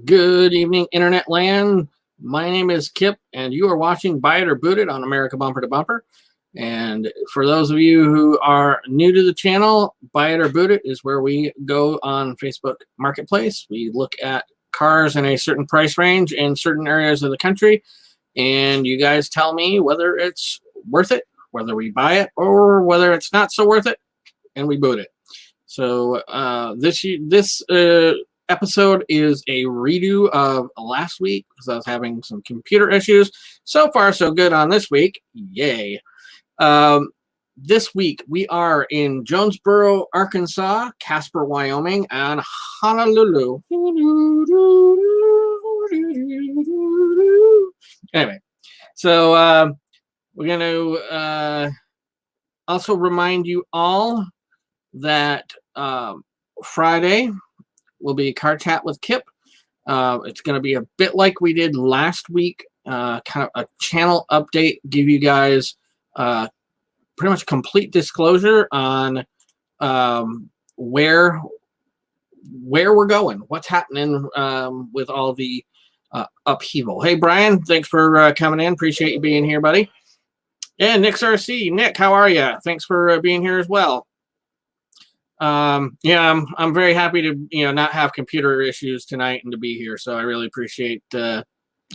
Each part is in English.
Good evening, Internet land. My name is Kip, and you are watching Buy It or Boot It on America Bumper to Bumper. And for those of you who are new to the channel, Buy It or Boot It is where we go on Facebook Marketplace. We look at cars in a certain price range in certain areas of the country, and you guys tell me whether it's worth it, whether we buy it, or whether it's not so worth it, and we boot it. So this episode is a redo of last week because I was having some computer issues. So far, so good on this week. Yay. This week, we are in Jonesboro, Arkansas, Casper, Wyoming, and Honolulu. Anyway, so we're going to also remind you all that Friday will be Car Chat with Kip. It's going to be a bit like we did last week, kind of a channel update, give you guys pretty much complete disclosure on where we're going, what's happening with all the upheaval. Hey, Brian, thanks for coming in. Appreciate you being here, buddy. And Nick's RC. Nick, how are you? Thanks for being here as well. Yeah, I'm very happy to not have computer issues tonight and to be here. So I really appreciate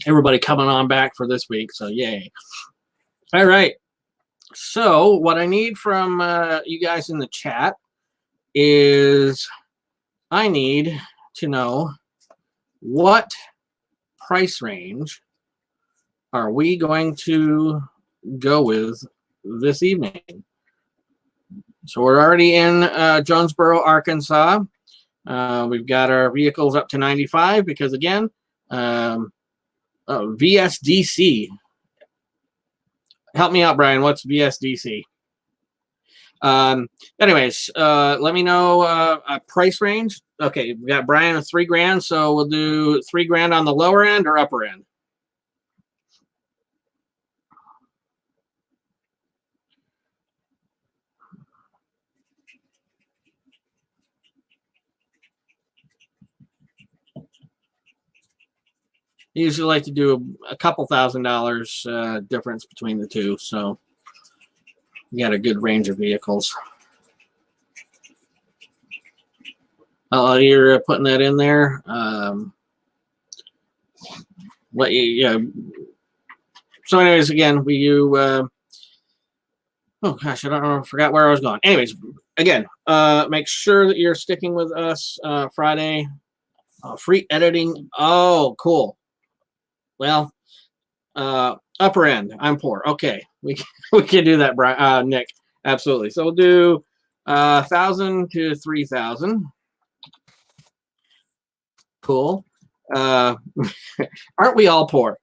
everybody coming on back for this week. So yay! All right. So what I need from you guys in the chat is I need to know what price range are we going to go with this evening. So we're already in Jonesboro, Arkansas. We've got our vehicles up to 95 because, again, VSDC. Help me out, Brian. What's VSDC? Anyways, let me know a price range. Okay, we got Brian with $3,000, so we'll do $3,000 on the lower end or upper end. I usually like to do a couple $1,000s difference between the two, so you got a good range of vehicles. You're putting that in there. So, anyways, again, oh gosh, I don't know. I forgot where I was going. Anyways, again, make sure that you're sticking with us Friday. Free editing. Oh, cool. Well, upper end. I'm poor. Okay, we can do that, Brian. Nick. Absolutely. So we'll do 1,000 to 3,000. Cool. Aren't we all poor?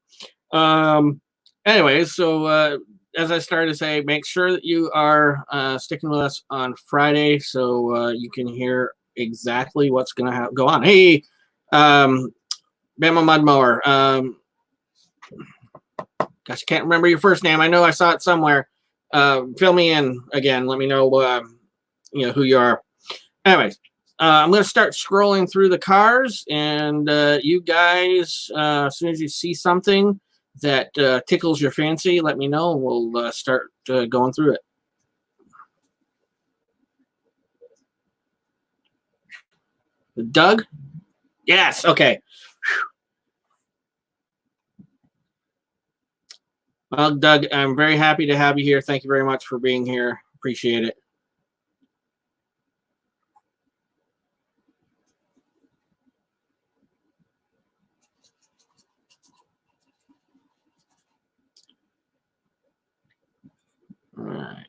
Anyways, so as I started to say, make sure that you are sticking with us on Friday so you can hear exactly what's going to go on. Hey, Bama Mudmower. Gosh, I can't remember your first name. I know I saw it somewhere. Fill me in again. Let me know, who you are. Anyways, I'm going to start scrolling through the cars, and you guys, as soon as you see something that tickles your fancy, let me know, and we'll start going through it. Doug? Yes. Okay. Well, Doug, I'm very happy to have you here. Thank you very much for being here. Appreciate it. All right.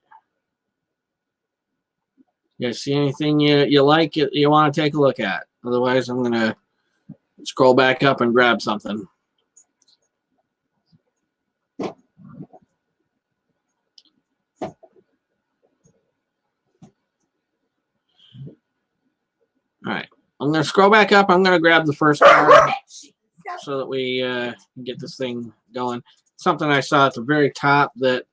You guys see anything you like, you want to take a look at? Otherwise, I'm going to scroll back up and grab something. All right, I'm going to scroll back up. I'm going to grab the first car so that we can get this thing going. Something I saw at the very top that,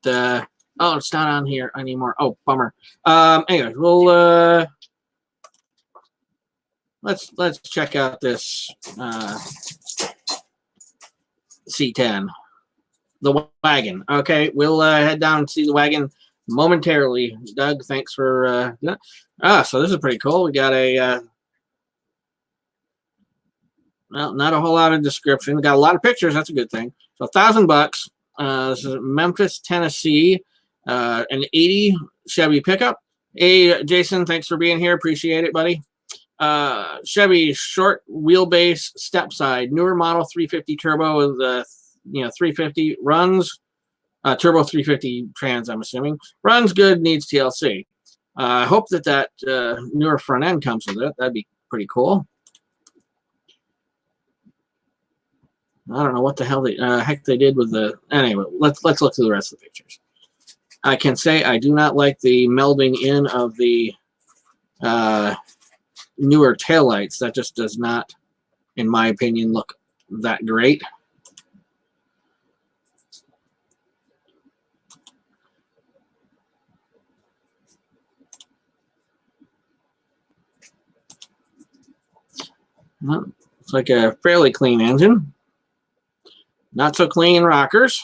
oh, it's not on here anymore. Oh, bummer. Anyways, we'll let's check out this C10, the wagon. Okay, we'll head down and see the wagon momentarily. Doug, thanks for so this is pretty cool. We got a well, not a whole lot of description. We got a lot of pictures. That's a good thing. So $1,000. This is Memphis, Tennessee. An 80 Chevy pickup. Hey, Jason, thanks for being here. Appreciate it, buddy. Chevy short wheelbase step side, newer model 350 turbo with 350 runs. Turbo 350 trans, I'm assuming. Runs good, needs TLC. I hope that newer front end comes with it. That'd be pretty cool. I don't know what the hell heck they did with the. Anyway, let's look through the rest of the pictures. I can say I do not like the melding in of the newer taillights. That just does not, in my opinion, look that great. Well, it's like a fairly clean engine. Not so clean rockers.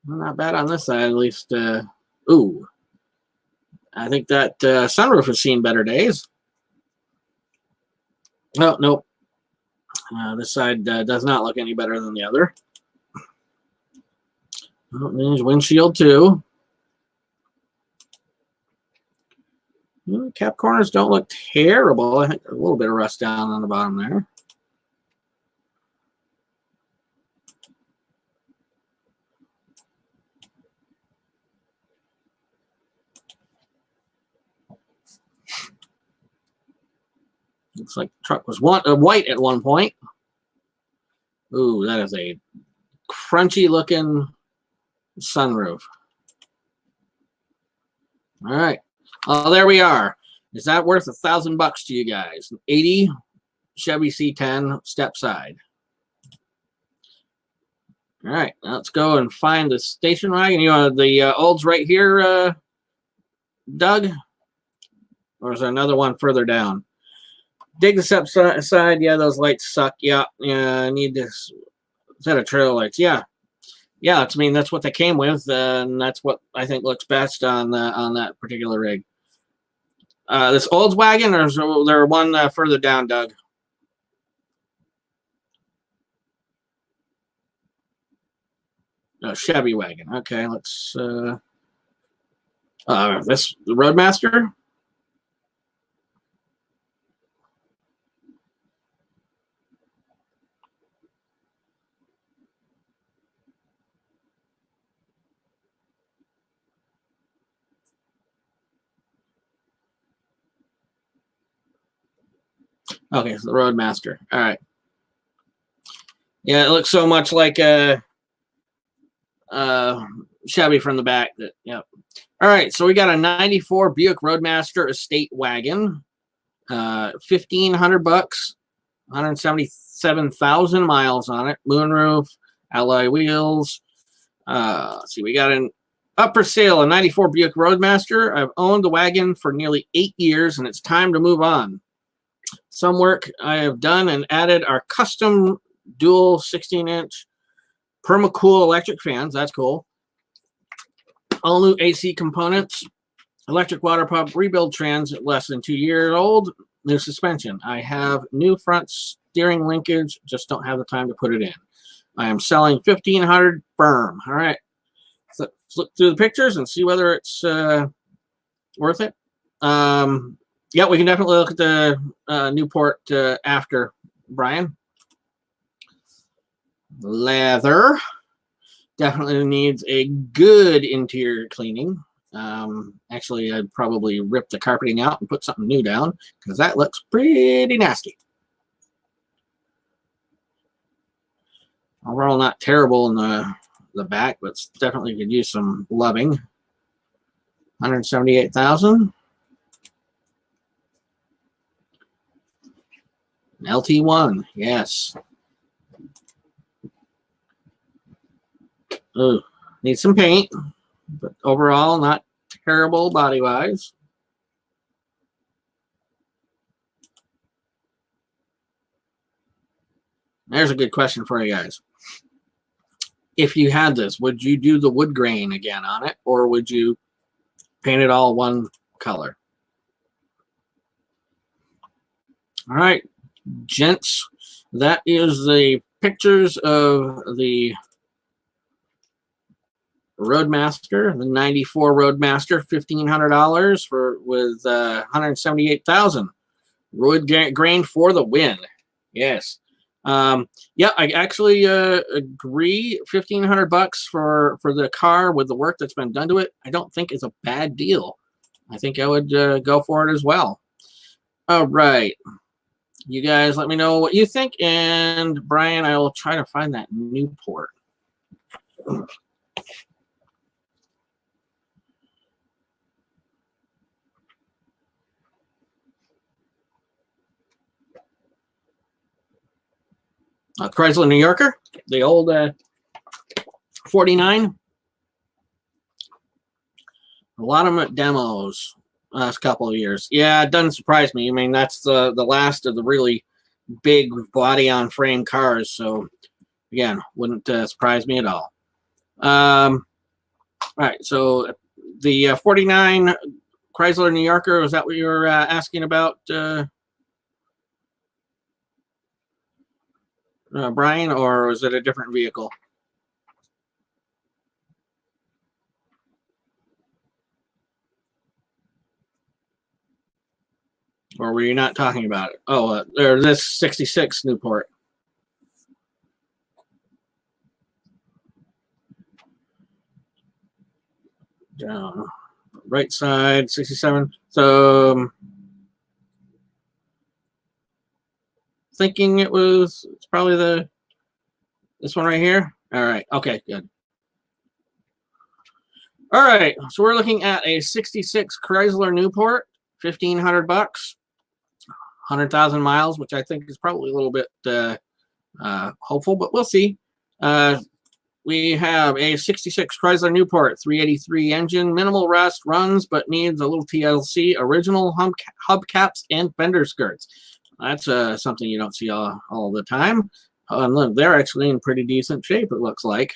Well, not bad on this side, at least. Ooh. I think that sunroof has seen better days. Oh, nope. This side does not look any better than the other. Oh, there's windshield too. Cap corners don't look terrible. I think there's a little bit of rust down on the bottom there. Looks like the truck was white at one point. Ooh, that is a crunchy looking sunroof. All right. Oh, there we are. Is that worth $1,000 to you guys? An 80 Chevy C10 step side. All right, now let's go and find the station wagon. You know, the Olds right here, Doug? Or is there another one further down? Dig the step side. Yeah, those lights suck. Yeah, need this set of trail lights. Yeah, I mean, that's what they came with, and that's what I think looks best on that particular rig. This Olds wagon, or is there one further down, Doug? No, Chevy wagon. Okay, let's. This the Roadmaster. Okay, so the Roadmaster. All right. Yeah, it looks so much like a Chevy from the back. That yep. All right, so we got a '94 Buick Roadmaster Estate wagon, $1,500, 177,000 miles on it. Moonroof, alloy wheels. Let's see, we got an up for sale a '94 Buick Roadmaster. I've owned the wagon for nearly 8 years, and it's time to move on. Some work I have done and added our custom dual 16-inch Permacool electric fans. That's cool. All new AC components, electric water pump, rebuild trans less than 2 years old, new suspension. I have new front steering linkage, just don't have the time to put it in. I am selling $1,500 firm. All right, so let's look through the pictures and see whether it's worth it. Yeah, we can definitely look at the Newport after, Brian. Leather definitely needs a good interior cleaning. Actually, I'd probably rip the carpeting out and put something new down because that looks pretty nasty. Overall, not terrible in the back, but definitely could use some loving. 178,000. LT1, yes. Ooh, needs some paint, but overall not terrible body-wise. There's a good question for you guys. If you had this, would you do the wood grain again on it, or would you paint it all one color? All right, gents, that is the pictures of the Roadmaster, the '94 Roadmaster, $1,500 with 178,000 wood grain for the win. Yes. Yeah, I actually agree. $1,500 for the car with the work that's been done to it, I don't think is a bad deal. I think I would go for it as well. All right, you guys, let me know what you think, and Brian, I will try to find that Newport. Chrysler New Yorker, the old 49. A lot of them at demos last couple of years. Yeah, it doesn't surprise me. I mean, that's the last of the really big body on frame cars. So again, wouldn't surprise me at all. All right, so the 49 Chrysler New Yorker, was that what you were asking about, Brian, or was it a different vehicle? Or were you not talking about it? Oh, or this 66 Newport. Down right side, 67. So thinking it's probably this one right here. All right, okay, good. All right, so we're looking at a 66 Chrysler Newport, $1,500, 100,000 miles, which I think is probably a little bit hopeful, but we'll see. We have a 66 Chrysler Newport, 383 engine, minimal rust, runs, but needs a little TLC, original hubcaps and fender skirts. That's something you don't see all the time. They're actually in pretty decent shape, it looks like.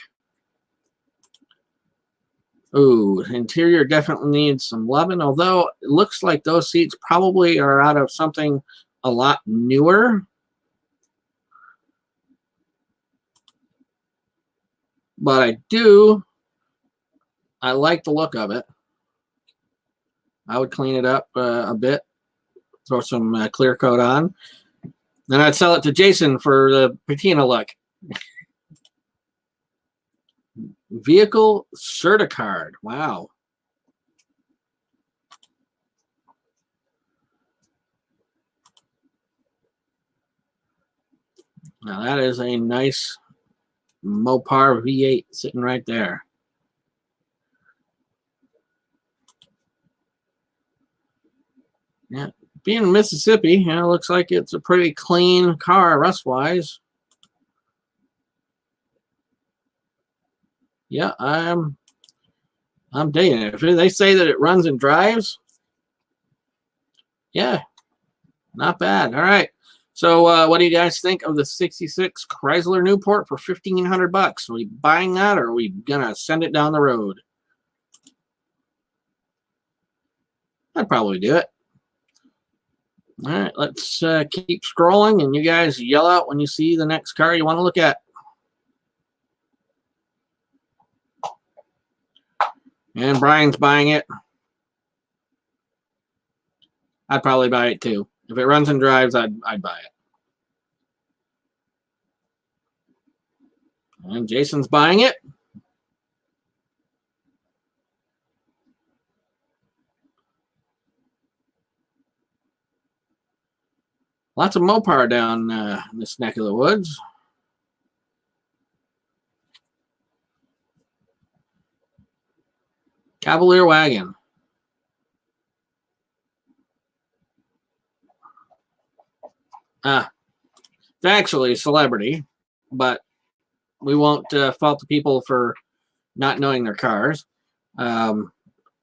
Ooh, interior definitely needs some loving, although it looks like those seats probably are out of something a lot newer. But I like the look of it. I would clean it up a bit, throw some clear coat on. Then I'd sell it to Jason for the patina look. Vehicle Certicard. Wow. Now that is a nice Mopar V8 sitting right there. Yeah, being Mississippi, looks like it's a pretty clean car rust-wise. Yeah, I'm digging it. If they say that it runs and drives, yeah, not bad. All right. So what do you guys think of the 66 Chrysler Newport for $1,500? Are we buying that, or are we gonna send it down the road? I'd probably do it. All right, let's keep scrolling, and you guys yell out when you see the next car you want to look at. And Brian's buying it. I'd probably buy it too. If it runs and drives, I'd buy it. And Jason's buying it. Lots of Mopar down this neck of the woods. Cavalier wagon. It's actually a celebrity, but we won't fault the people for not knowing their cars.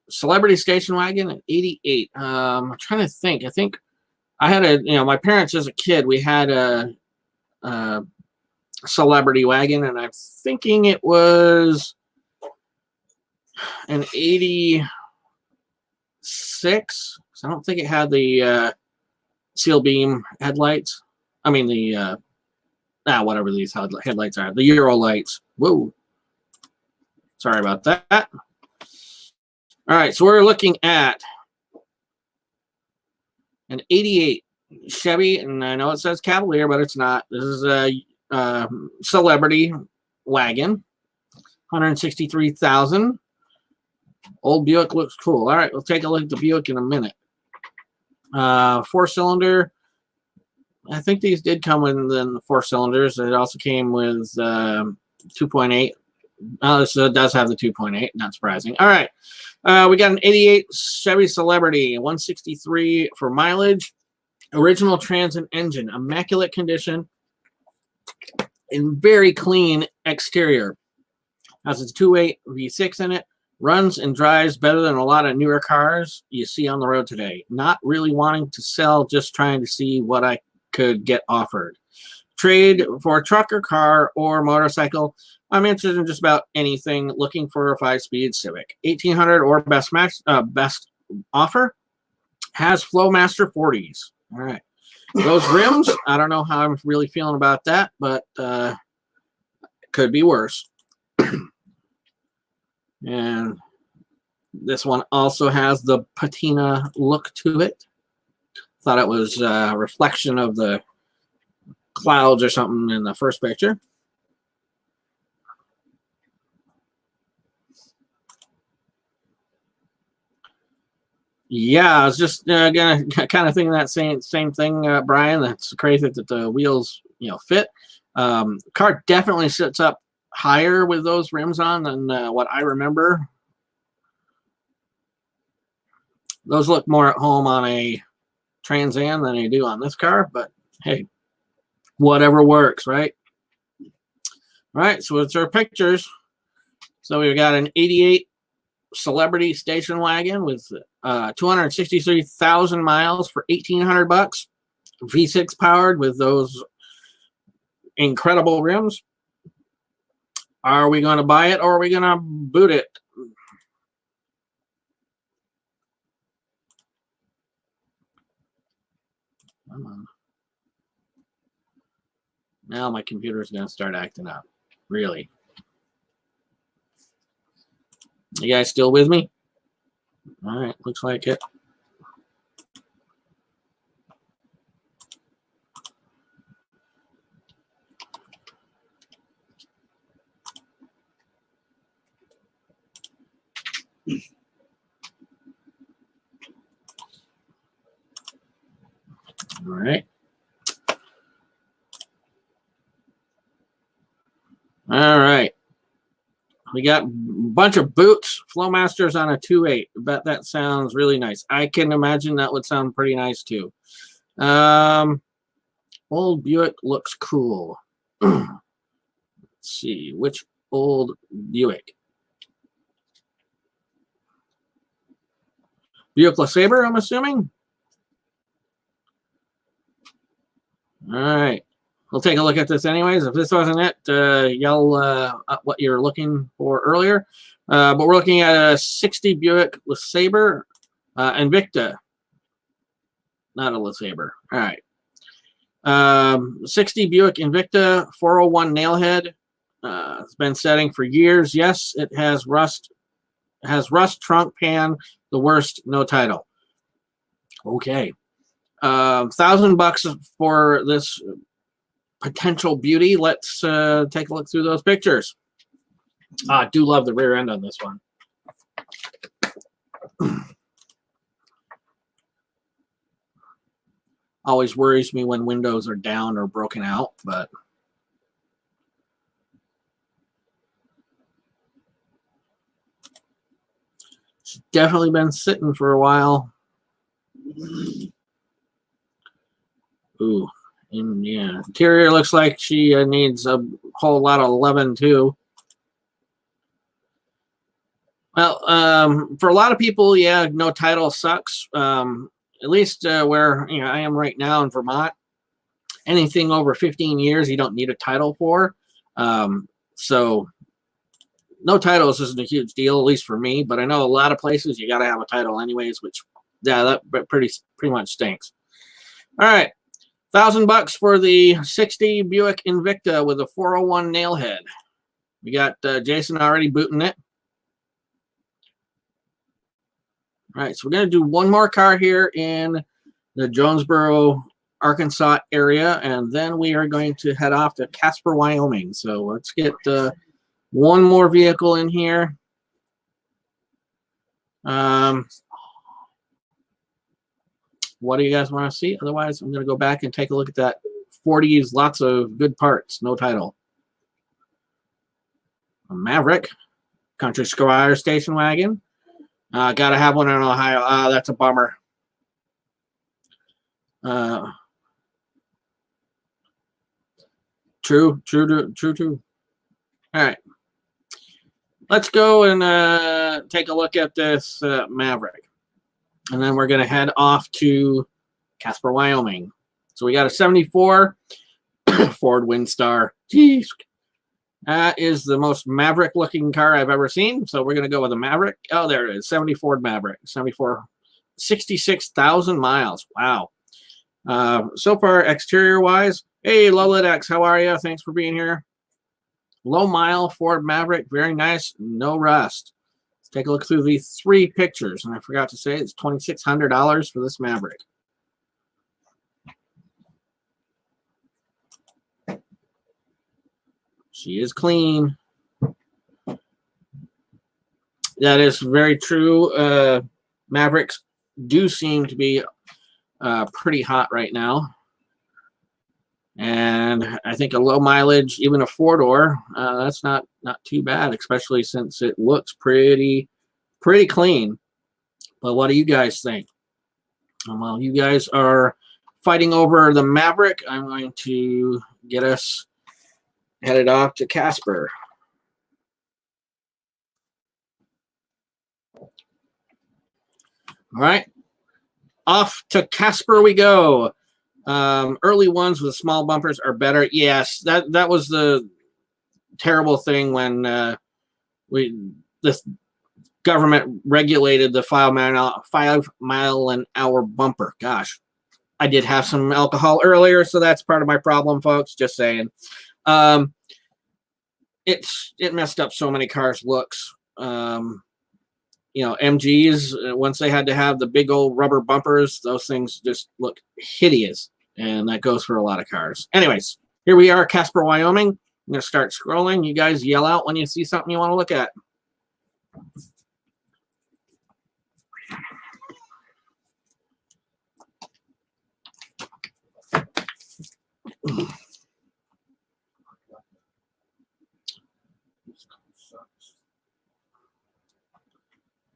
Celebrity station wagon at 88. I'm trying to think. I think I had my parents as a kid, we had a celebrity wagon, and I'm thinking it was an 86. I don't think it had the seal beam headlights. I mean the whatever these headlights are, the Euro lights. Whoa, sorry about that. All right, so we're looking at an 88 Chevy, and I know it says Cavalier, but it's not. This is a celebrity wagon, 163,000. Old Buick looks cool. All right, we'll take a look at the Buick in a minute. 4-cylinder. I think these did come with the 4 cylinders. It also came with 2.8. Oh, this does have the 2.8. Not surprising. All right. We got an 88 Chevy Celebrity, 163 for mileage. Original Transit engine, immaculate condition, and very clean exterior. Has its 2.8 V6 in it. Runs and drives better than a lot of newer cars you see on the road today. Not really wanting to sell, just trying to see what I could get offered. Trade for a truck or car or motorcycle. I'm interested in just about anything. Looking for a 5-speed Civic. 1800 or best offer. Has Flowmaster 40s. All right. Those rims, I don't know how I'm really feeling about that, but could be worse. And this one also has the patina look to it. Thought it was a reflection of the clouds or something in the first picture. Yeah, I was just gonna kind of thinking that same thing, Brian. That's crazy that the wheels, fit. Car definitely sits up higher with those rims on than what I remember. Those look more at home on a Trans Am than they do on this car, but hey, whatever works, right? All right, so it's our pictures. So we've got an 88 Celebrity station wagon with 263,000 miles for $1,800. V6 powered with those incredible rims. Are we going to buy it or are we going to boot it? Come on. Now my computer is going to start acting up. Really? You guys still with me? All right, looks like it. All right. All right. We got a bunch of boots, Flowmasters on a 2.8. I bet that sounds really nice. I can imagine that would sound pretty nice too. Old Buick looks cool. Let's see, which old Buick? Buick LeSabre, I'm assuming. All right. We'll take a look at this anyways. If this wasn't it, yell what you're looking for earlier. But we're looking at a 60 Buick LeSabre Invicta. Not a LeSabre. All right. 60 Buick Invicta 401 nailhead. It's been setting for years. Yes, it has rust. It has rust, trunk, pan, the worst, no title. Okay. $1,000 for this potential beauty. Let's take a look through those pictures. I do love the rear end on this one. Always worries me when windows are down or broken out, but she's definitely been sitting for a while. Ooh, and yeah, interior looks like she needs a whole lot of loving too. Well, for a lot of people, yeah, no title sucks. At least where I am right now in Vermont, anything over 15 years, you don't need a title for. So no titles isn't a huge deal, at least for me. But I know a lot of places you got to have a title anyways, which yeah, that pretty much stinks. All right, $1,000 for the '60 Buick Invicta with a 401 nail head. We got Jason already booting it. All right, so we're going to do one more car here in the Jonesboro, Arkansas area, and then we are going to head off to Casper, Wyoming. So let's get one more vehicle in here. What do you guys want to see? Otherwise, I'm going to go back and take a look at that 40s, lots of good parts, no title. A Maverick, Country Squire station wagon. Gotta have one in Ohio. That's a bummer. True. All right. Let's go and take a look at this Maverick. And then we're going to head off to Casper, Wyoming. So we got a 74 Ford Windstar. Jeez. That is the most Maverick-looking car I've ever seen. So we're going to go with a Maverick. Oh, there it is. 74 Maverick. 66,000 miles. Wow. So far, exterior-wise, hey, Lolitex, how are you? Thanks for being here. Low mile Ford Maverick. Very nice. No rust. Let's take a look through the 3 pictures. And I forgot to say it's $2,600 for this Maverick. She is clean. That is very true. Mavericks do seem to be pretty hot right now. And I think a low mileage, even a 4-door, that's not too bad, especially since it looks pretty clean. But what do you guys think? While you guys are fighting over the Maverick, I'm going to get us headed off to Casper. All right, off to Casper we go. Early ones with small bumpers are better. Yes, that was the terrible thing when this government regulated the 5 mile an hour bumper. Gosh, I did have some alcohol earlier, so that's part of my problem, folks. Just saying. It messed up so many cars' looks. You know, MGs, once they had to have the big old rubber bumpers, those things just look hideous. And that goes for a lot of cars. Anyways, here we are, Casper, Wyoming. I'm going to start scrolling. You guys yell out when you see something you want to look at.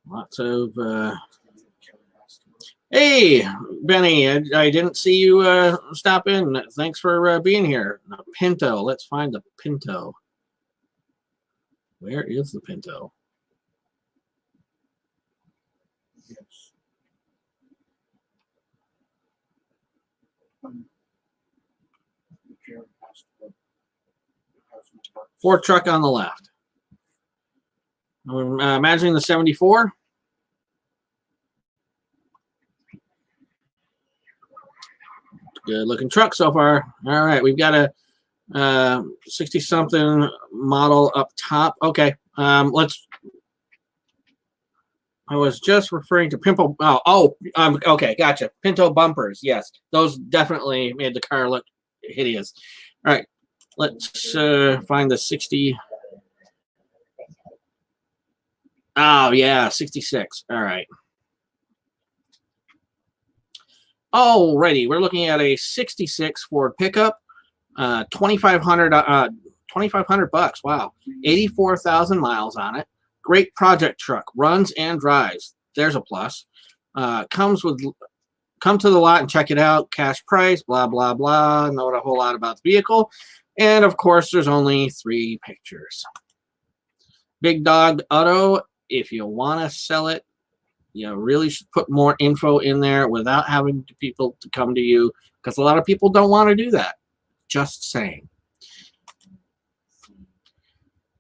Lots of hey, Benny, I didn't see you stop in. Thanks for being here. Pinto, let's find the Pinto. Where is the Pinto? Ford truck on the left. I'm imagining the 74. Good looking truck so far. All right, we've got a 60-something model up top. Okay, let's. I was just referring to Pinto. Okay, gotcha. Pinto bumpers. Yes, those definitely made the car look hideous. All right, let's find the 60. Oh yeah, 66. All right. Alrighty, we're looking at a 66 Ford pickup, $2,500 Wow, 84,000 miles on it. Great project truck, runs and drives. There's a plus. Come to the lot and check it out. Cash price, blah blah blah. Know a whole lot about the vehicle, and of course, there's only 3 pictures. Big Dog Auto. If you want to sell it, You really should put more info in there without having people to come to you, because a lot of people don't want to do that. Just saying.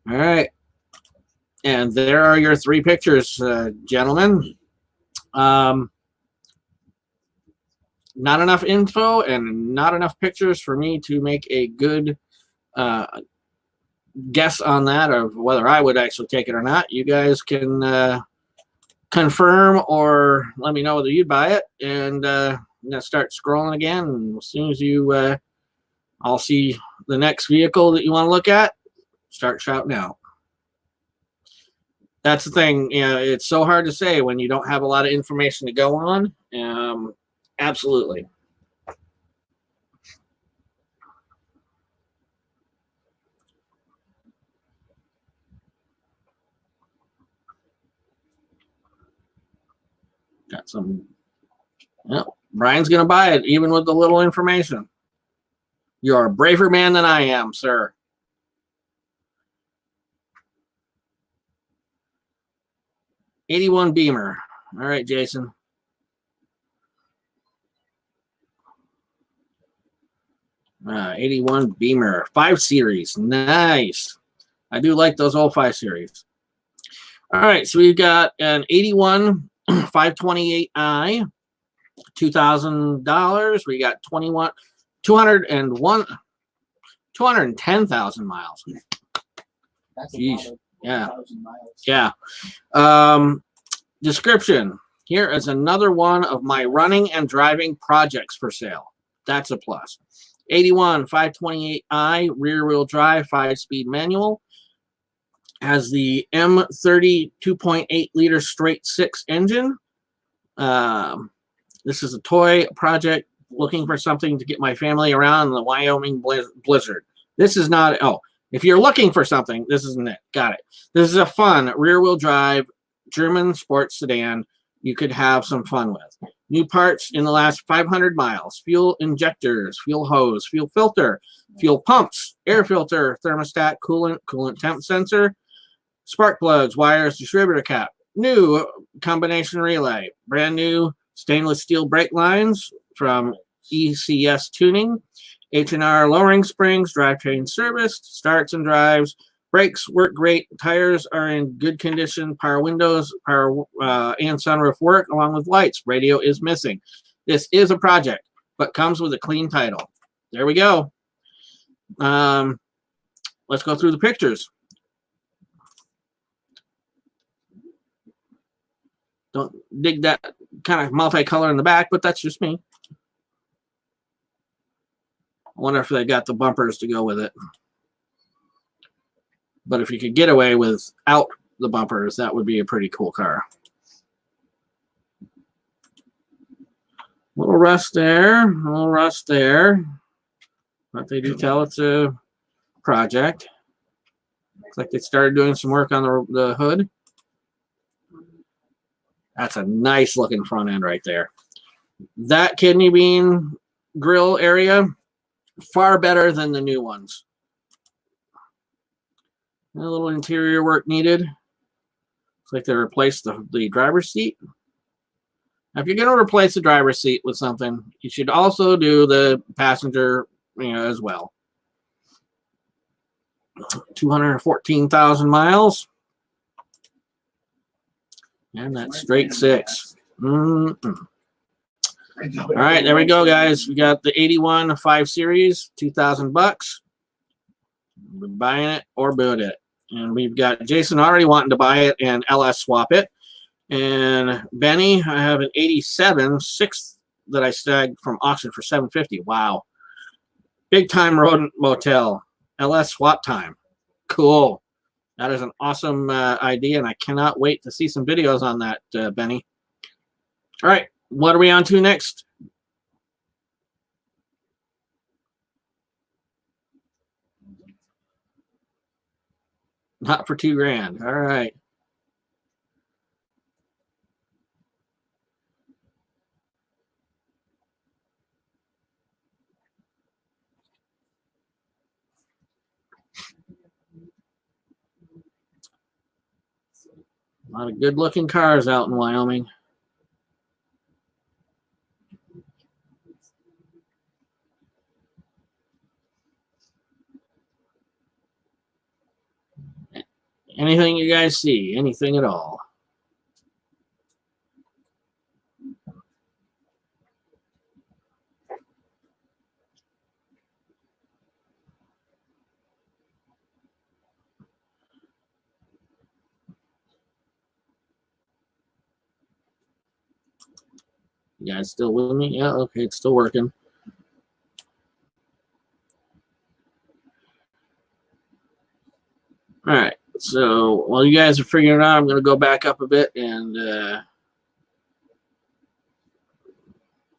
All right. And there are your 3 pictures, gentlemen. Not enough info and not enough pictures for me to make a good guess on that of whether I would actually take it or not. You guys can confirm or let me know whether you'd buy it, and I'm gonna start scrolling again. And as soon as you I'll see the next vehicle that you want to look at, start shouting out. That's the thing, you know, it's so hard to say when you don't have a lot of information to go on. Absolutely. Got some. Well, Brian's gonna buy it even with the little information. You're a braver man than I am, sir. '81 Beamer. All right, Jason. '81 Beamer 5 Series. Nice. I do like those old 5 Series. All right, so we've got an '81 528i, $2,000. We got 210,000 miles. Jeez. Yeah. Yeah. Description. Here is another one of my running and driving projects for sale. That's a plus. '81 528i rear wheel drive 5-speed manual. Has the M30 2.8 liter straight 6 engine. This is a toy project, looking for something to get my family around in the Wyoming blizzard. This is not, oh, if you're looking for something, this isn't it. Got it. This is a fun rear-wheel drive German sports sedan you could have some fun with. New parts in the last 500 miles. Fuel injectors, fuel hose, fuel filter, fuel pumps, air filter, thermostat, coolant temp sensor, spark plugs, wires, distributor cap. New combination relay. Brand new stainless steel brake lines from ECS Tuning. H&R lowering springs, drivetrain serviced, starts and drives. Brakes work great. Tires are in good condition. Power windows, power and sunroof work along with lights. Radio is missing. This is a project, but comes with a clean title. There we go. Let's go through the pictures. Don't dig that kind of multicolor in the back, but that's just me. I wonder if they got the bumpers to go with it. But if you could get away without the bumpers, that would be a pretty cool car. Little rust there, little rust there. But they do tell it's a project. Looks like they started doing some work on the hood. That's a nice looking front end right there. That kidney bean grill area, far better than the new ones. A little interior work needed. Looks like they replaced the driver's seat. Now, if you're going to replace the driver's seat with something, you should also do the passenger, as well. 214,000 miles. And that's straight 6. All right, there we go, guys. We got the '81 5 Series, $2,000. We're buying it or boot it. And we've got Jason already wanting to buy it and LS swap it. And Benny, I have an '87 6 that I snagged from auction for $750. Wow. Big time rodent motel. LS swap time. Cool. That is an awesome idea, and I cannot wait to see some videos on that, Benny. All right, what are we on to next? Not for $2,000. All right. A lot of good-looking cars out in Wyoming. Anything you guys see? Anything at all? You guys still with me? Yeah, okay, it's still working. All right, so while you guys are figuring it out, I'm going to go back up a bit and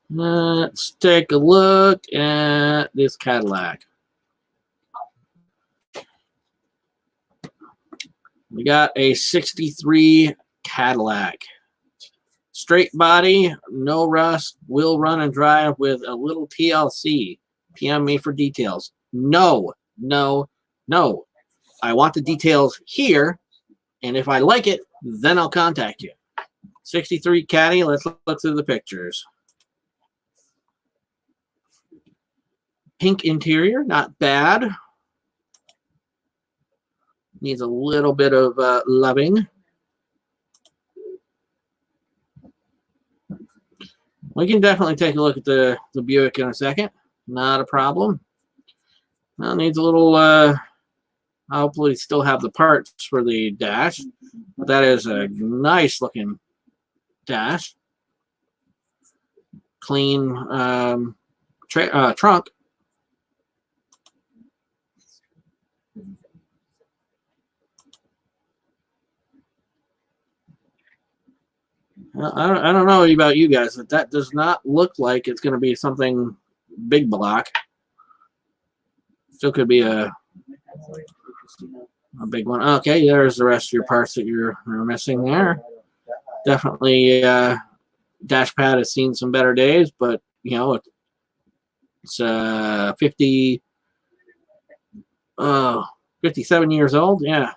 let's take a look at this Cadillac. We got a 63 Cadillac. Straight body, no rust, will run and drive with a little TLC. PM me for details. No, no, no. I want the details here, and if I like it, then I'll contact you. 63 Caddy, let's look through the pictures. Pink interior, not bad. Needs a little bit of loving. We can definitely take a look at the Buick in a second. Not a problem. Well, needs a little, hopefully still have the parts for the dash. But that is a nice looking dash. Clean trunk. I don't know about you guys, but that does not look like it's going to be something big block. Still could be a big one. Okay, there's the rest of your parts that you're missing there. Definitely, dash pad has seen some better days, but you know it's 57 years old. Yeah.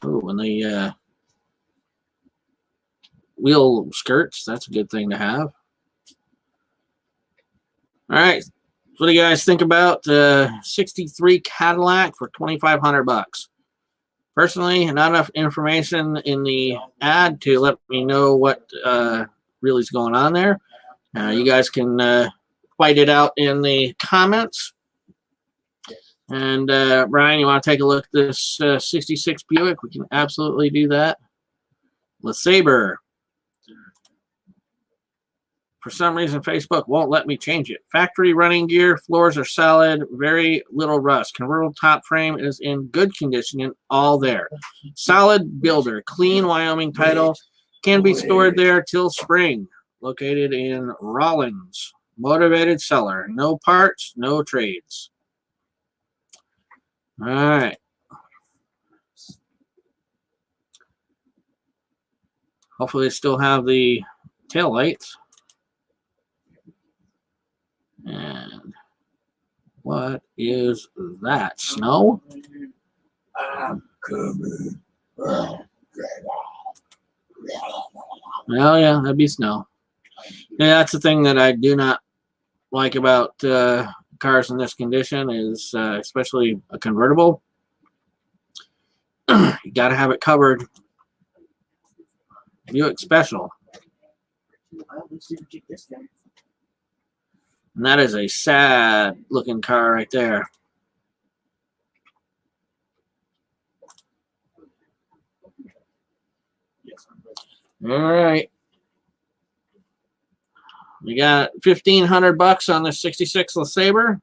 Oh, and the wheel skirts, that's a good thing to have. All right, what do you guys think about the 63 Cadillac for $2,500? Personally, not enough information in the ad to let me know what really is going on there. You guys can fight it out in the comments. And Brian, you want to take a look at this 66 Buick? We can absolutely do that. LeSabre. For some reason, Facebook won't let me change it. Factory running gear, floors are solid, very little rust. Convertible top frame is in good condition and all there. Solid builder, clean Wyoming title, can be stored there till spring. Located in Rawlins. Motivated seller, no parts, no trades. All right. Hopefully they still have the tail lights. And what is that? Snow? I'm coming. Oh, yeah, that'd be snow. Yeah, that's the thing that I do not like about cars in this condition is especially a convertible. You got to have it covered. Buick Special. And that is a sad looking car right there. All right. We got $1,500 on the 66 LeSabre.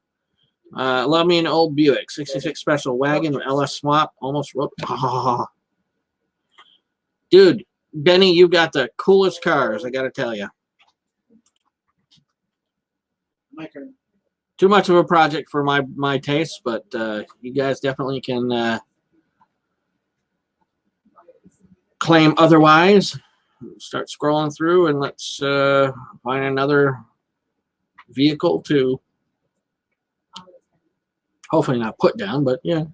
Love me an old Buick. 66 Special Wagon, LS Swap. Almost wrote. Oh. Dude, Benny, you got the coolest cars, I got to tell you. My turn. Too much of a project for my taste, but you guys definitely can claim otherwise. Start scrolling through and let's find another vehicle to hopefully not put down, but yeah.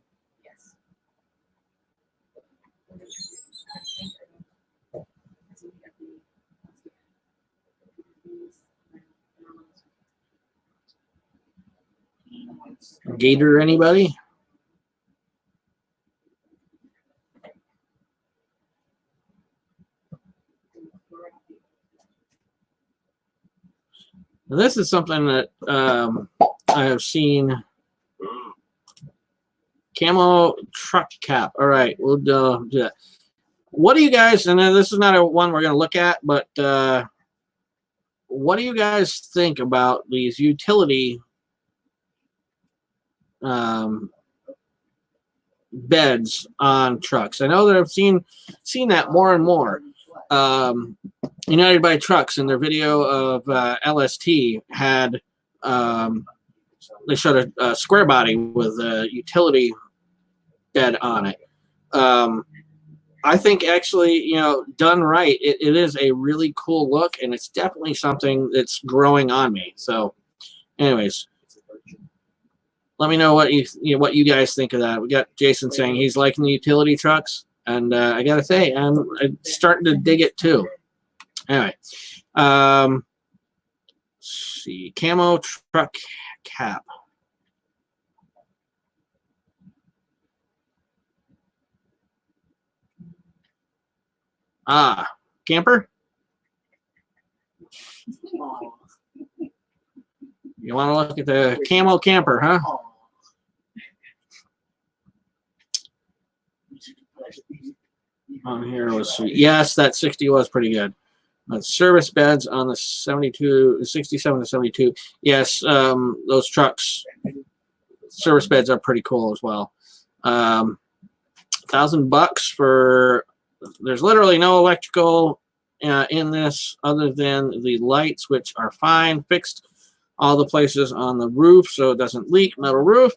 Gator, anybody? This is something that I have seen. Camo truck cap. All right, we'll do that. What do you guys, and this is not a one we're going to look at, but what do you guys think about these utility beds on trucks? I know that I've seen that more and more. United by Trucks in their video of LST had they showed a square body with a utility bed on it. I think actually, you know, done right, it is a really cool look, and it's definitely something that's growing on me. So, anyways, let me know what you guys think of that. We got Jason saying he's liking the utility trucks, and I gotta say, I'm starting to dig it too. Anyway, let's see, camo truck cap. Ah, camper? You want to look at the camo camper, huh? On here was sweet. Yes, that 60 was pretty good. Service beds on the 67 to 72. Yes, those trucks, service beds are pretty cool as well. $1,000 for. There's literally no electrical in this other than the lights, which are fine. Fixed all the places on the roof so it doesn't leak. Metal roof.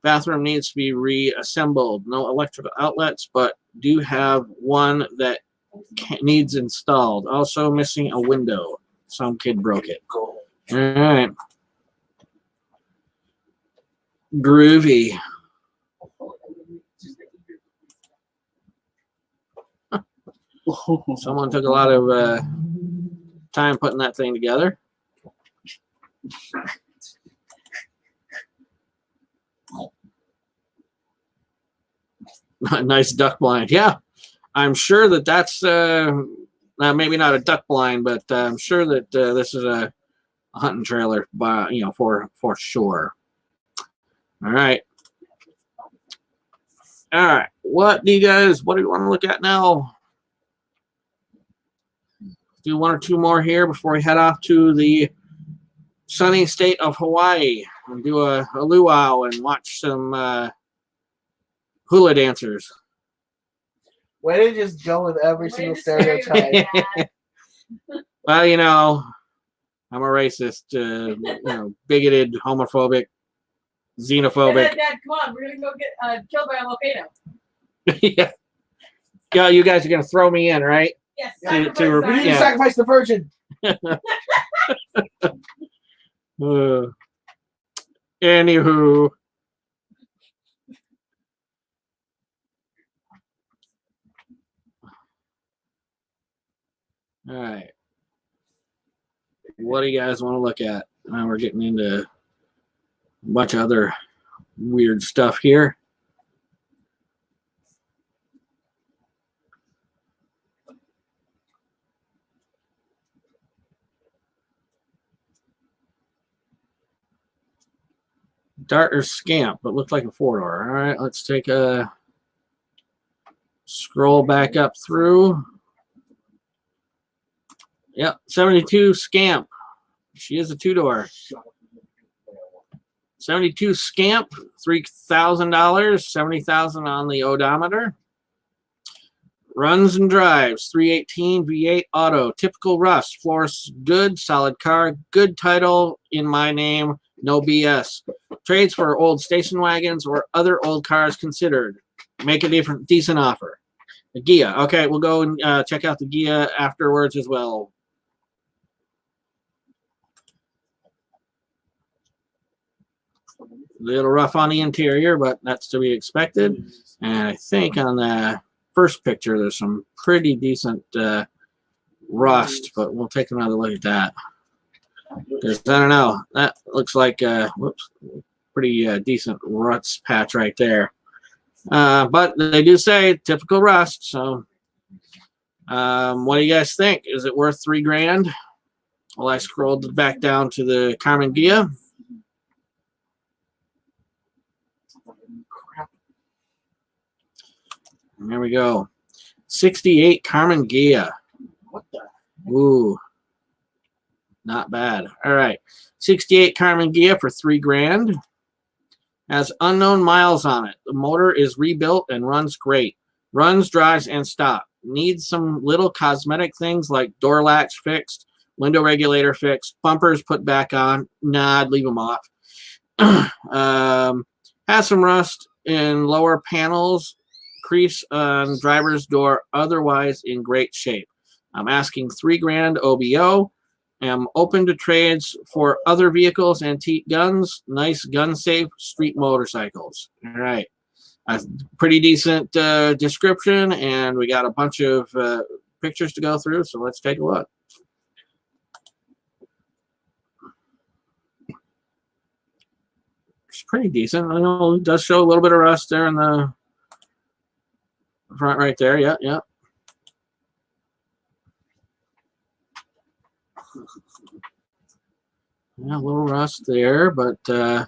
Bathroom needs to be reassembled. No electrical outlets, but do have one that needs installed. Also missing a window. Some kid broke it. All right. Groovy. Someone took a lot of time putting that thing together. Nice duck blind. Yeah, I'm sure that that's maybe not a duck blind, but I'm sure that this is a hunting trailer, for sure. All right. All right. What do you want to look at now? Do one or two more here before we head off to the sunny state of Hawaii and do a luau and watch some hula dancers. Way to just go with every single stereotype. Well, you know, I'm a racist, bigoted, homophobic, xenophobic. Dad, come on, we're gonna go get killed by a volcano. Yeah. Yeah, you guys are gonna throw me in, right? Yes. We need to sacrifice the virgin. Anywho. All right. What do you guys want to look at? Now we're getting into a bunch of other weird stuff here. Dart or Scamp, but looked like a four-door. All right, let's take a scroll back up through. Yep, 72 Scamp. She is a two-door. 72 Scamp, $3,000, $70,000 on the odometer. Runs and drives, 318 V8 auto, typical rust, floors good, solid car, good title in my name, no BS. Trades for old station wagons or other old cars considered. Make a decent offer. The Gia. Okay, we'll go and check out the Gia afterwards as well. A little rough on the interior, but that's to be expected. And I think on the first picture, there's some pretty decent rust, but we'll take another look at that. Because I don't know, that looks like pretty decent rust patch right there. But they do say typical rust. So, what do you guys think? Is it worth $3,000? Well, I scrolled back down to the Carmen Gia. And there we go. 68 Carmen Gia. What the? Ooh. Not bad. All right. 68 Carmen Gia for $3,000. Has unknown miles on it. The motor is rebuilt and runs great. Runs, drives, and stop. Needs some little cosmetic things like door latch fixed, window regulator fixed, bumpers put back on. Nah, I'd leave them off. Has some rust in lower panels, crease on driver's door, otherwise in great shape. I'm asking $3,000 OBO. Am open to trades for other vehicles, antique guns, nice gun safe street motorcycles. All right. A pretty decent description, and we got a bunch of pictures to go through, so let's take a look. It's pretty decent. I know it does show a little bit of rust there in the front right there. Yeah, yeah. Yeah, a little rust there, but as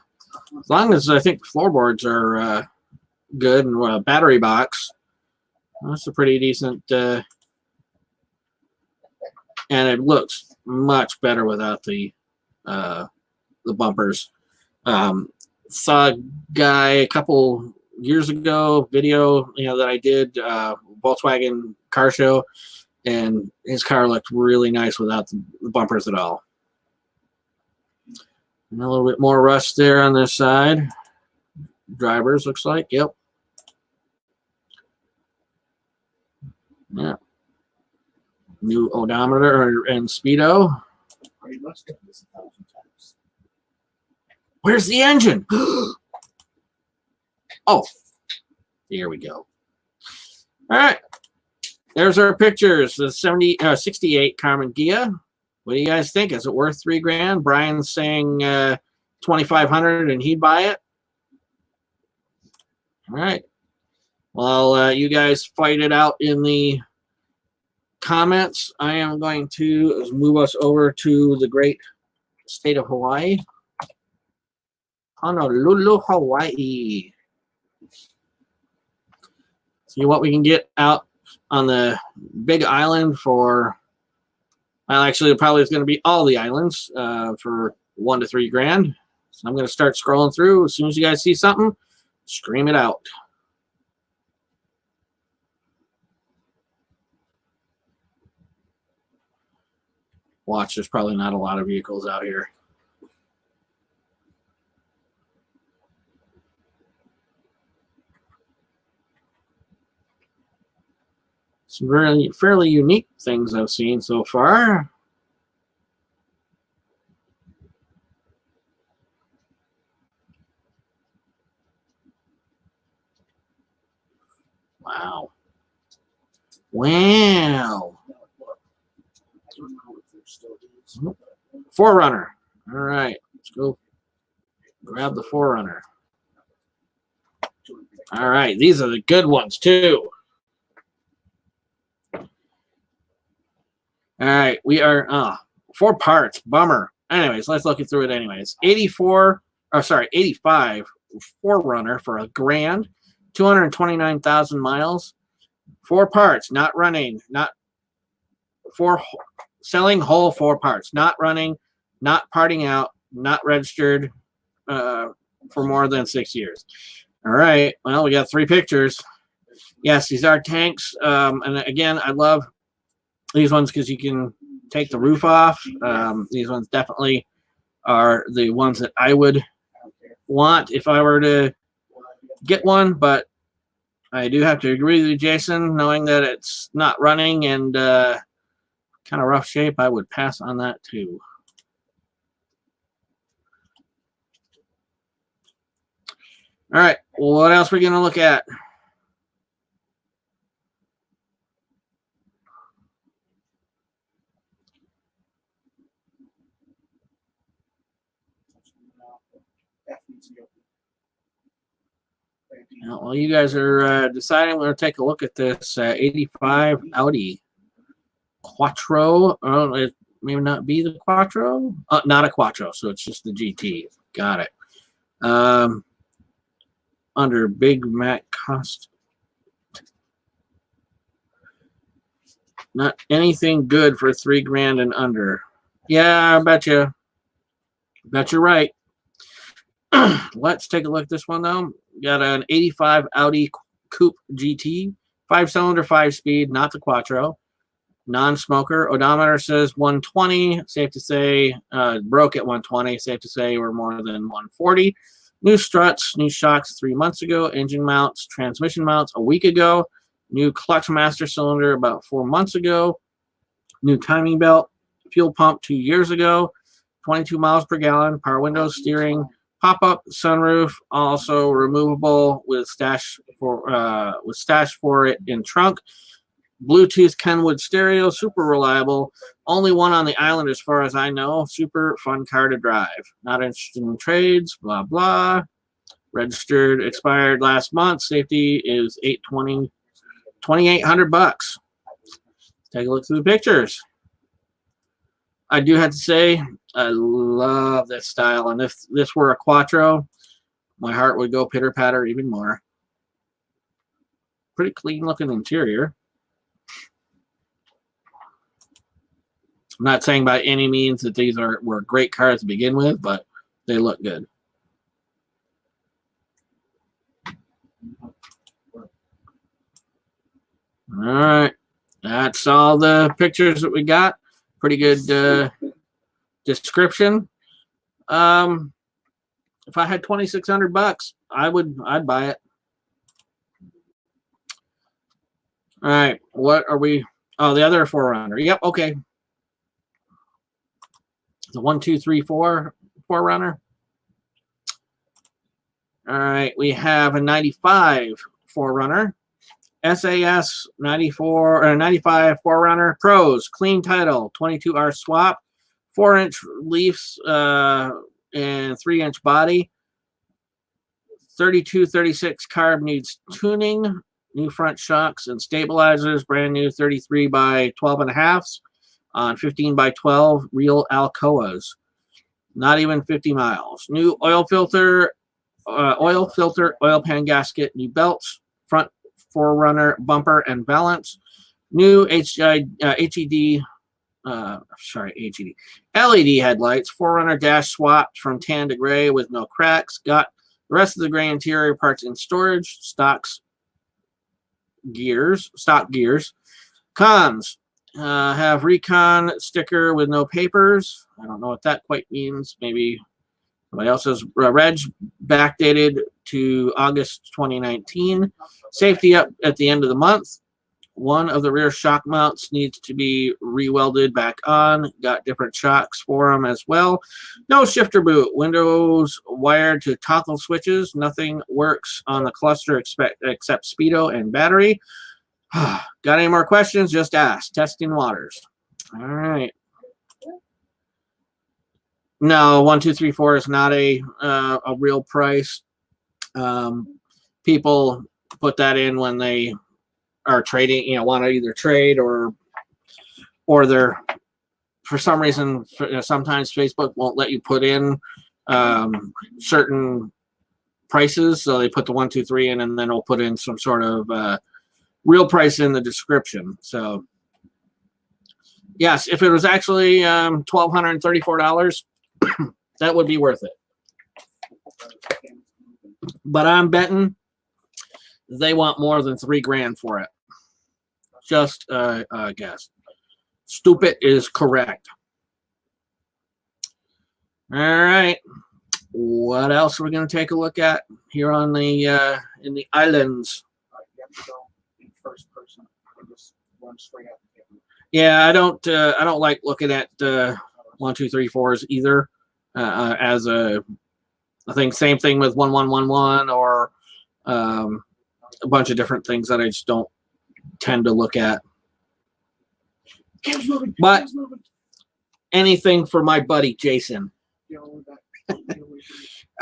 long as I think floorboards are good and a battery box, that's a pretty decent. And it looks much better without the bumpers. Saw a guy a couple years ago video that I did Volkswagen car show, and his car looked really nice without the bumpers at all. And a little bit more rust there on this side. Drivers looks like, yep. Yeah. New odometer and speedo. Where's the engine? Oh, here we go. All right. There's our pictures. The 68 Carmen Gia. What do you guys think? Is it worth $3,000? Brian's saying $2,500 and he'd buy it. All right. Well, you guys fight it out in the comments. I am going to move us over to the great state of Hawaii. Honolulu, Hawaii. See what we can get out on the big island for. Well, actually, it probably is going to be all the islands for $1,000 to $3,000. So I'm going to start scrolling through. As soon as you guys see something, scream it out. Watch, there's probably not a lot of vehicles out here. Some really fairly unique things I've seen so far. Wow. Wow. Forerunner. All right, let's go grab the Forerunner. All right, these are the good ones too. All right, we are 4 parts. Bummer. Anyways, let's look through it anyways. 85 Forerunner for $1,000, 229,000 miles. 4 parts, not running, selling whole 4 parts, not running, not parting out, not registered for more than 6 years. All right, well, we got 3 pictures. Yes, these are tanks. And again, I love these ones because you can take the roof off. These ones definitely are the ones that I would want if I were to get one, but I do have to agree with you, Jason, knowing that it's not running and kind of rough shape, I would pass on that too. All right, well, what else are we going to look at? Well, you guys are deciding. We're going to take a look at this 85 Audi Quattro. may not be the Quattro. Not a Quattro, so it's just the GT. Got it. Under Big Mac cost. Not anything good for $3,000 and under. Yeah, I bet you. Bet you're right. Let's take a look at this one though. Got an 85 Audi Coupe GT, 5-cylinder, 5-speed, not the Quattro. Non-smoker. Odometer says 120. Safe to say, broke at 120. Safe to say we're more than 140. New struts, new shocks 3 months ago. Engine mounts, transmission mounts a week ago. New clutch master cylinder about 4 months ago. New timing belt. Fuel pump 2 years ago. 22 miles per gallon. Power windows, steering. Pop-up sunroof, also removable with stash for it in trunk. Bluetooth Kenwood stereo, super reliable. Only one on the island as far as I know. Super fun car to drive. Not interested in trades, blah, blah. Registered, expired last month. Safety is $2,800. Take a look through the pictures. I do have to say, I love this style. And if this were a Quattro, my heart would go pitter-patter even more. Pretty clean-looking interior. I'm not saying by any means that these were great cars to begin with, but they look good. All right. That's all the pictures that we got. Pretty good description. If I had $2,600, I'd buy it. All right, what are we? Oh, the other 4Runner. Yep, okay. The 1, 2, 3, 4 4Runner. All right, we have a 95 4Runner. SAS 94 or 95 4Runner Pros, clean title, 22R swap, 4-inch leafs and 3-inch body. 3236 carb needs tuning. New front shocks and stabilizers, brand new 33 by 12.5s on 15 by 12 real Alcoas. Not even 50 miles. New oil filter, oil pan gasket, new belts, front 4Runner bumper and balance, new HED LED headlights, 4Runner dash swapped from tan to gray with no cracks. Got the rest of the gray interior parts in storage. Stock gears. Cons. Have recon sticker with no papers. I don't know what that quite means. Maybe somebody else's. Reg backdated to August 2019. Safety up at the end of the month. One of the rear shock mounts needs to be re-welded back on. Got different shocks for them as well. No shifter boot. Windows wired to toggle switches. Nothing works on the cluster except speedo and battery. Got any more questions? Just ask. Testing waters. All right. No, 1, 2, 3, 4 is not a real price. People put that in when they are trading, want to either trade or they're, for some reason, sometimes Facebook won't let you put in certain prices, so they put the 1, 2, 3 in, and then it'll put in some sort of real price in the description. So yes, if it was actually $1,234, that would be worth it. But I'm betting they want more than $3,000 for it. Just a guess. Stupid is correct. All right. What else are we going to take a look at here on the in the islands? Yeah, I don't like looking at 1, 2, 3, 4s either. As a, I think same thing with 1, 1, 1, 1 or a bunch of different things that I just don't tend to look at. But anything for my buddy Jason.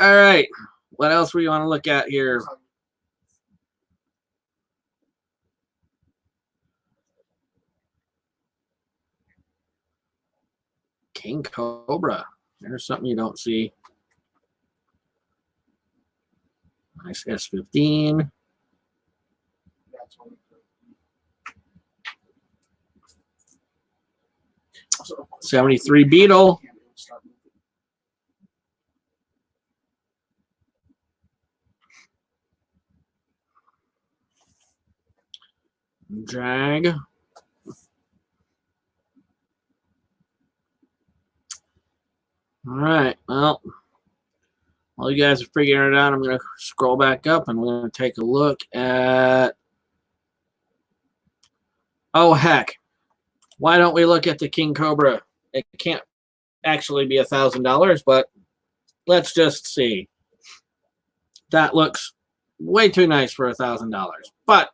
All right, what else we want to look at here? King Cobra. There's something you don't see. Nice S15. 73 Beetle. Drag. All right, well, while you guys are figuring it out, I'm going to scroll back up and we're going to take a look at, oh, heck. Why don't we look at the King Cobra? It can't actually be $1,000, but let's just see. That looks way too nice for $1,000. But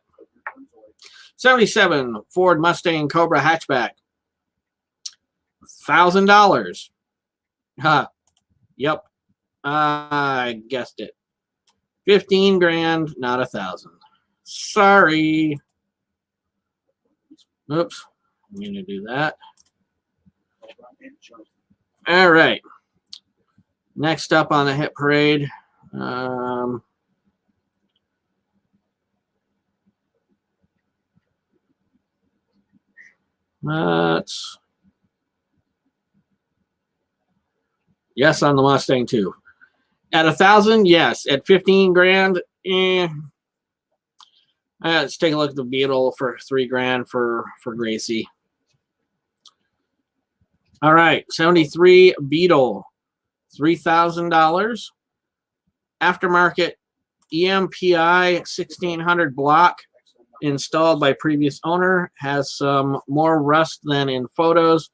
77 Ford Mustang Cobra hatchback, $1,000. Huh. Yep. I guessed it. 15 grand, not 1,000. Sorry. Oops. I'm going to do that. All right. Next up on the hit parade. Let's. Yes, on the Mustang too. At 1,000, yes. At 15 grand, let's take a look at the Beetle for 3 grand for Gracie. All right, 73 Beetle, $3,000. Aftermarket EMPI 1600 block, installed by previous owner. Has some more rust than in photos.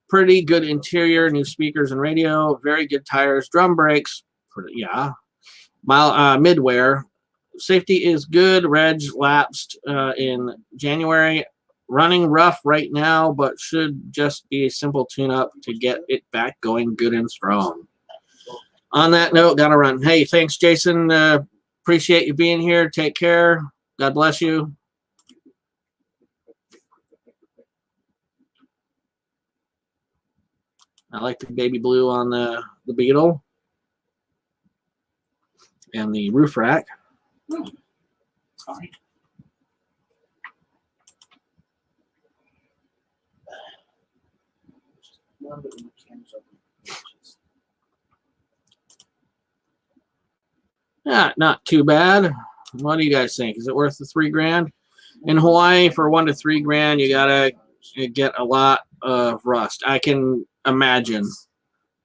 Pretty good interior, new speakers and radio, very good tires, drum brakes, yeah. Midwear. Safety is good. Reg lapsed in January. Running rough right now, but should just be a simple tune-up to get it back going good and strong. On that note, gotta run. Hey, thanks, Jason. Appreciate you being here. Take care. God bless you. I like the baby blue on the Beetle and the roof rack. Sorry. Yeah, not too bad. What do you guys think? Is it worth the 3 grand? In Hawaii, for 1 to 3 grand, you gotta get a lot of rust. I can imagine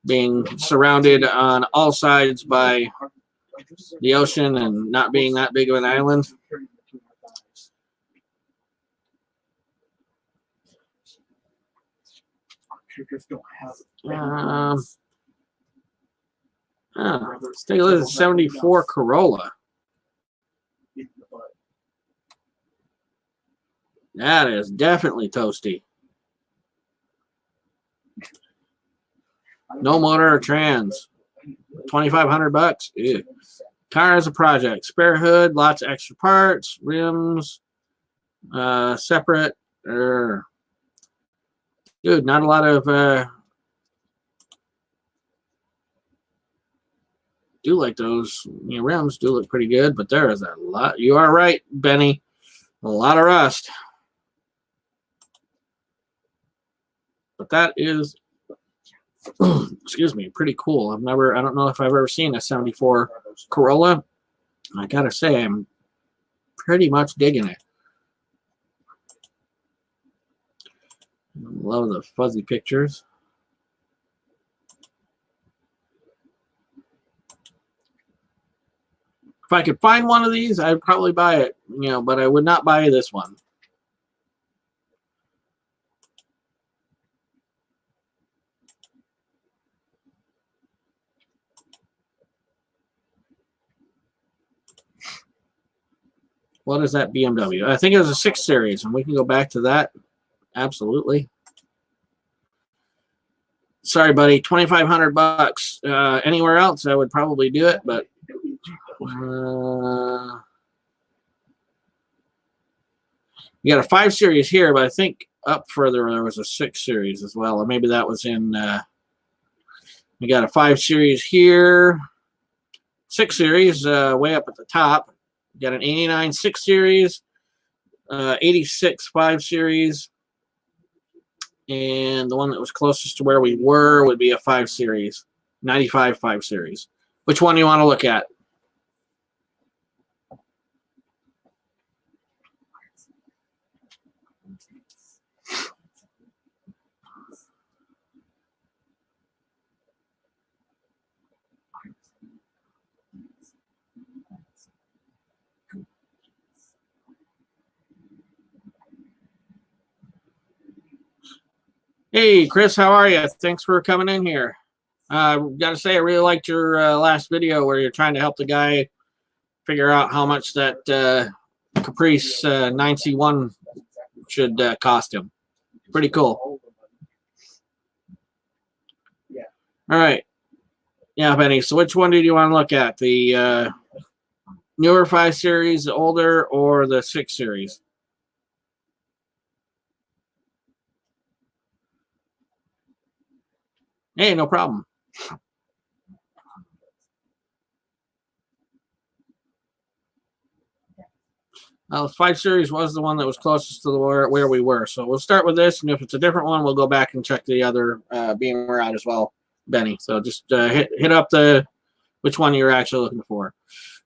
being surrounded on all sides by the ocean and not being that big of an island. Let's take a look at the 74 Corolla. That is definitely toasty. No motor or trans. 2,500 bucks. Ew. Car is a project. Spare hood, lots of extra parts, rims, separate. Dude, not a lot of. Do like those rims do look pretty good, but there is a lot. You are right, Benny. A lot of rust. But that is, excuse me, pretty cool. I don't know if I've ever seen a 74 Corolla. I gotta say, I'm pretty much digging it. Love the fuzzy pictures. If I could find one of these, I'd probably buy it, but I would not buy this one. What is that BMW? I think it was a 6 Series, and we can go back to that. Absolutely. Sorry, buddy. 2,500 bucks. Anywhere else, I would probably do it, but you got a 5 Series here, but I think up further there was a 6 Series as well, or maybe that was in We got a 5 Series here, 6 Series way up at the top. We got an 89 6 Series, 86 5 Series, and the one that was closest to where we were would be a 5 Series, 95 5 Series. Which one do you want to look at? Hey, Chris, how are you? Thanks for coming in here. Got to say, I really liked your last video where you're trying to help the guy figure out how much that Caprice 9C1 should cost him. Pretty cool. All right. Yeah, Benny. So which one did you want to look at? The newer 5 Series, the older, or the 6 Series? Hey, no problem. Well, 5 Series was the one that was closest to where we were. So we'll start with this, and if it's a different one, we'll go back and check the other beamer out as well, Benny. So just hit up which one you're actually looking for.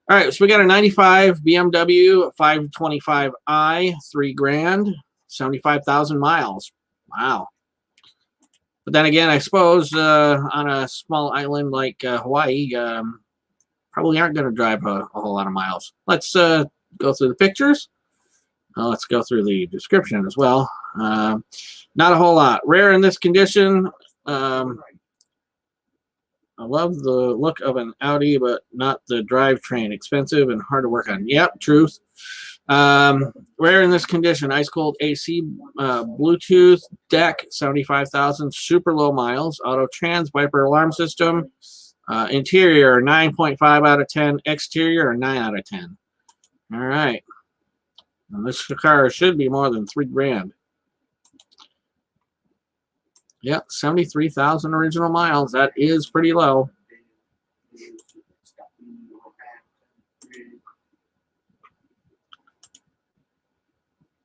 All right, so we got a 95 BMW 525i, $3,000, 75,000 miles. Wow. But then again, I suppose on a small island like Hawaii, probably aren't going to drive a whole lot of miles. Let's go through the pictures. Let's go through the description as well. Not a whole lot. Rare in this condition. I love the look of an Audi, but not the drivetrain. Expensive and hard to work on. Yep, truth. Rare in this condition. Ice cold AC, Bluetooth, deck, 75,000, super low miles, auto trans, wiper alarm system, interior 9.5 out of 10, exterior 9 out of 10. All right. And this car should be more than $3,000. Yep, 73,000 original miles. That is pretty low.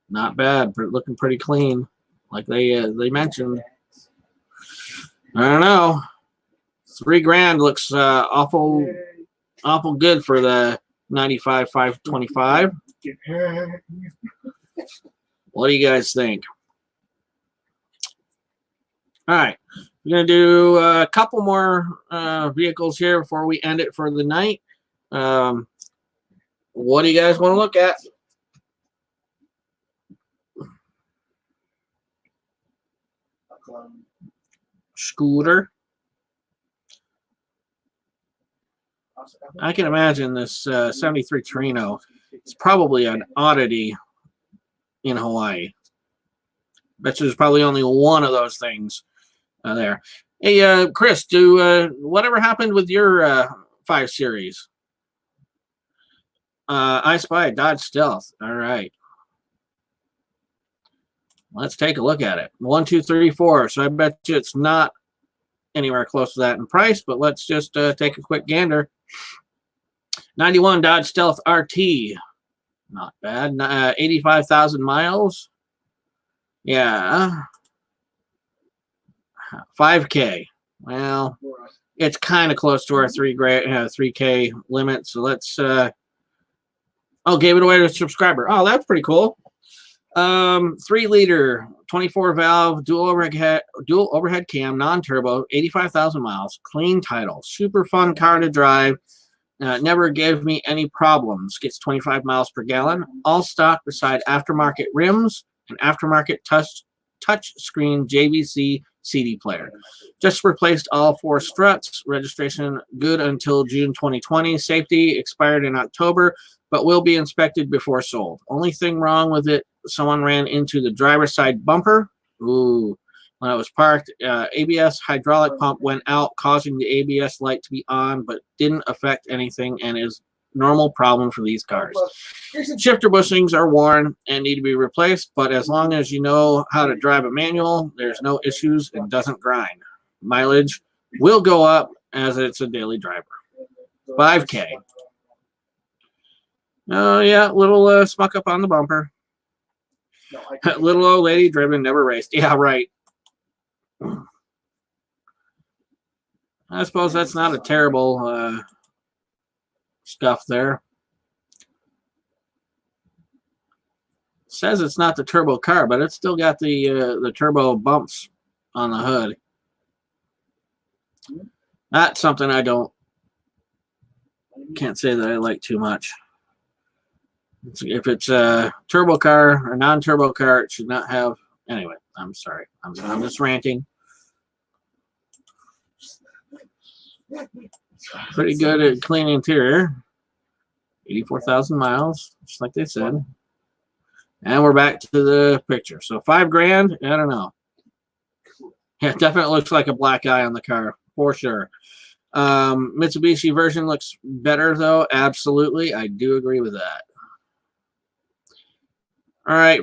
Not bad, but looking pretty clean, like they mentioned. I don't know. $3,000 looks awful good for the 95 525. What do you guys think? All right, we're gonna do a couple more vehicles here before we end it for the night. What do you guys want to look at? Scooter. I can imagine this 73 Torino. It's probably an oddity in Hawaii. Bet you there's probably only one of those things there. Hey, Chris, whatever happened with your 5 Series? I Spy a Dodge Stealth. All right. Let's take a look at it. 1, 2, 3, 4. So I bet you it's not anywhere close to that in price, but let's just take a quick gander. 91 Dodge Stealth RT. Not bad. 85,000 miles. Yeah. 5K. Well, it's kind of close to our 3K limit. So let's gave it away to a subscriber. Oh, that's pretty cool. 3-liter, 24 valve, dual overhead cam, non-turbo, 85,000 miles, clean title, super fun car to drive. Never gave me any problems. Gets 25 miles per gallon. All stock beside aftermarket rims and aftermarket touch screen JVC CD player. Just replaced all 4 struts. Registration good until June 2020. Safety expired in October, but will be inspected before sold. Only thing wrong with it, someone ran into the driver's side bumper. Ooh. When it was parked, ABS hydraulic pump went out, causing the ABS light to be on, but didn't affect anything and is normal problem for these cars. Shifter bushings are worn and need to be replaced, but as long as you know how to drive a manual, there's no issues and doesn't grind. Mileage will go up as it's a daily driver. 5K. Oh, yeah, little smuck up on the bumper. No, I can't. Little old lady driven, never raced. Yeah, right. I suppose that's not a terrible scuff there. Says it's not the turbo car, but it's still got the turbo bumps on the hood. That's something I can't say that I like too much. If it's a turbo car or non-turbo car, it should not have. Anyway, I'm sorry. I'm just ranting. Pretty good at clean interior. 84,000 miles, just like they said. And we're back to the picture. So $5,000. I don't know. Yeah, it definitely looks like a black eye on the car for sure. Mitsubishi version looks better though. Absolutely, I do agree with that. All right,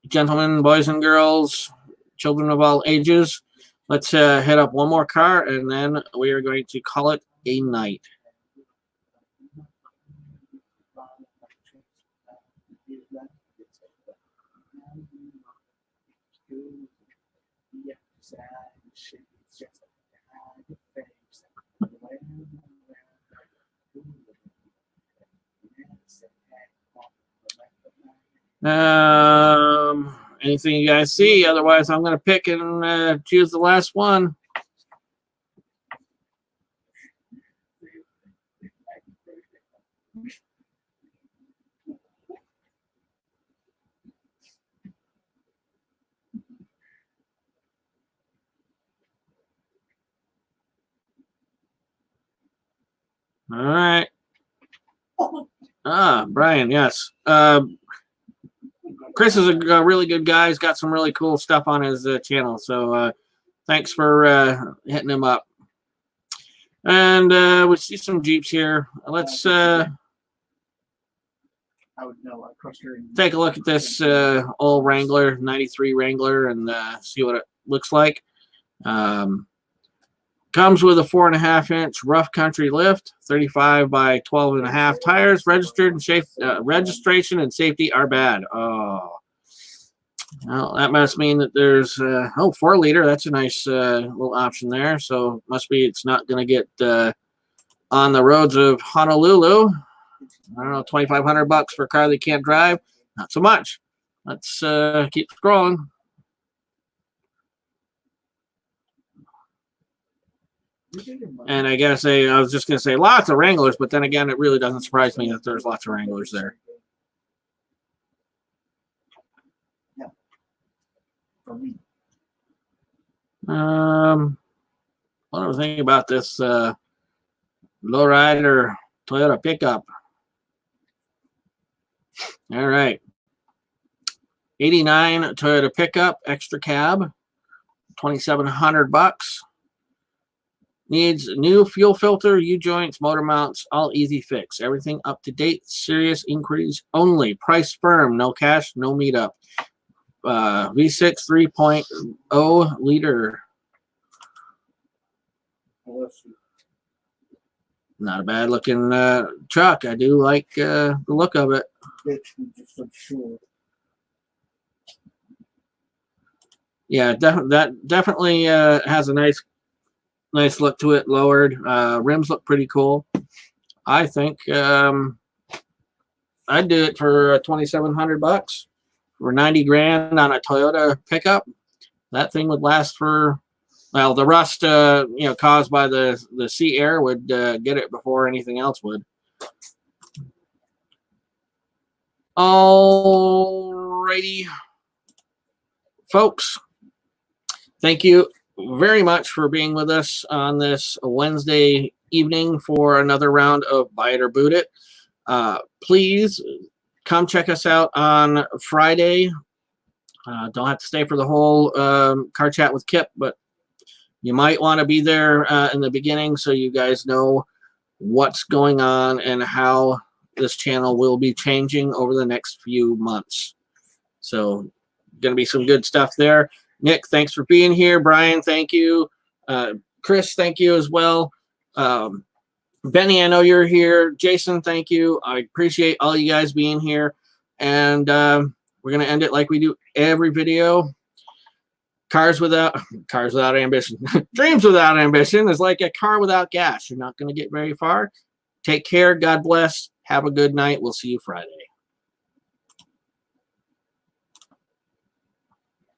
gentlemen, boys and girls, children of all ages, let's hit up one more car and then we are going to call it a night. Anything you guys see? Otherwise, I'm going to pick and choose the last one. All right. Brian, yes. Chris is a really good guy. He's got some really cool stuff on his channel. So thanks for hitting him up. And we see some Jeeps here. Let's I would know. take a look at this old Wrangler, 93 Wrangler, and see what it looks like. Comes with a 4.5-inch rough country lift, 35 by 12.5 tires. Registered and registration and safety are bad. Oh, well, that must mean that there's 4-liter. That's a nice little option there. So must be it's not going to get on the roads of Honolulu. I don't know, $2,500 for a car they can't drive. Not so much. Let's keep scrolling. And I gotta say, I was just gonna say lots of Wranglers, but then again, it really doesn't surprise me that there's lots of Wranglers there. Yeah. For me. What do I think about this lowrider Toyota pickup? All right, 89 Toyota pickup, extra cab, $2,700. Needs new fuel filter, U-joints, motor mounts, all easy fix. Everything up to date. Serious inquiries only. Price firm. No cash, no meetup. V6 3.0 liter. Not a bad looking truck. I do like the look of it. Yeah, that definitely has a nice look to it. Lowered rims look pretty cool. I think I'd do it for $2,700 for $90,000 on a Toyota pickup. That thing would last for, well, the rust caused by the sea air would get it before anything else would. Alrighty, folks, thank you very much for being with us on this Wednesday evening for another round of Buy It or Boot It. Please come check us out on Friday. Don't have to stay for the whole car chat with Kip, but you might want to be there in the beginning so you guys know what's going on and how this channel will be changing over the next few months. So going to be some good stuff there. Nick, thanks for being here. Brian, thank you. Chris, thank you as well. Benny, I know you're here. Jason, thank you. I appreciate all you guys being here. And we're going to end it like we do every video. Cars without ambition. Dreams without ambition is like a car without gas. You're not going to get very far. Take care. God bless. Have a good night. We'll see you Friday.